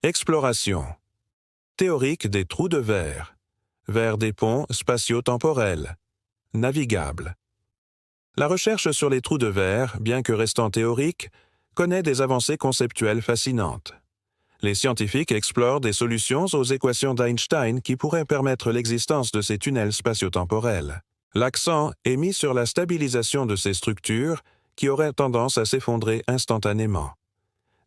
Exploration théorique des trous de verre vers des ponts spatio-temporels, navigables. La recherche sur les trous de verre, bien que restant théorique, connaît des avancées conceptuelles fascinantes. Les scientifiques explorent des solutions aux équations d'Einstein qui pourraient permettre l'existence de ces tunnels spatio-temporels. L'accent est mis sur la stabilisation de ces structures qui auraient tendance à s'effondrer instantanément.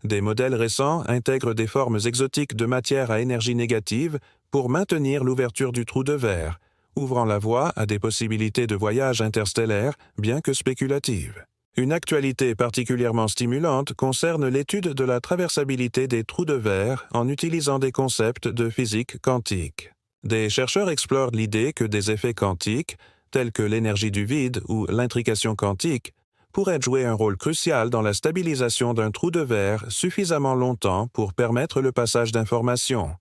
Des modèles récents intègrent des formes exotiques de matière à énergie négative pour maintenir l'ouverture du trou de verre, ouvrant la voie à des possibilités de voyage interstellaire, bien que spéculatives. Une actualité particulièrement stimulante concerne l'étude de la traversabilité des trous de verre en utilisant des concepts de physique quantique. Des chercheurs explorent l'idée que des effets quantiques, tels que l'énergie du vide ou l'intrication quantique, pourraient jouer un rôle crucial dans la stabilisation d'un trou de verre suffisamment longtemps pour permettre le passage d'informations,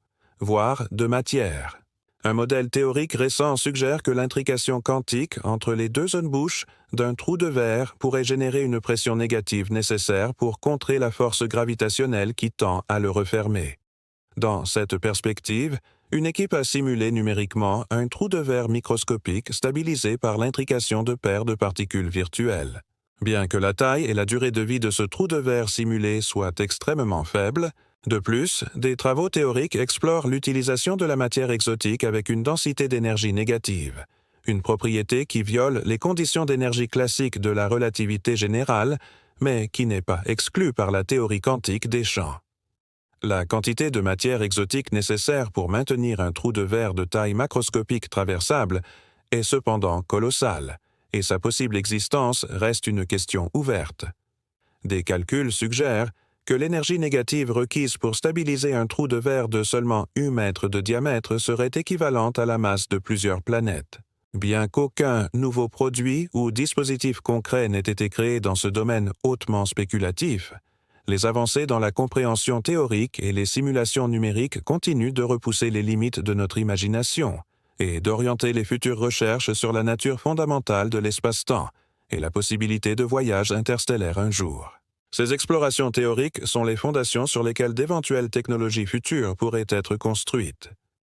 voire de matière. Un modèle théorique récent suggère que l'intrication quantique entre les deux zones bouches d'un trou de verre pourrait générer une pression négative nécessaire pour contrer la force gravitationnelle qui tend à le refermer. Dans cette perspective, une équipe a simulé numériquement un trou de verre microscopique stabilisé par l'intrication de paires de particules virtuelles. Bien que la taille et la durée de vie de ce trou de verre simulé soient extrêmement faibles, de plus, des travaux théoriques explorent l'utilisation de la matière exotique avec une densité d'énergie négative, une propriété qui viole les conditions d'énergie classiques de la relativité générale, mais qui n'est pas exclue par la théorie quantique des champs. La quantité de matière exotique nécessaire pour maintenir un trou de verre de taille macroscopique traversable est cependant colossale, et sa possible existence reste une question ouverte. Des calculs suggèrent que l'énergie négative requise pour stabiliser un trou de verre de seulement 1 mètre de diamètre serait équivalente à la masse de plusieurs planètes. Bien qu'aucun nouveau produit ou dispositif concret n'ait été créé dans ce domaine hautement spéculatif, les avancées dans la compréhension théorique et les simulations numériques continuent de repousser les limites de notre imagination et d'orienter les futures recherches sur la nature fondamentale de l'espace-temps et la possibilité de voyages interstellaires un jour. Ces explorations théoriques sont les fondations sur lesquelles d'éventuelles technologies futures pourraient être construites.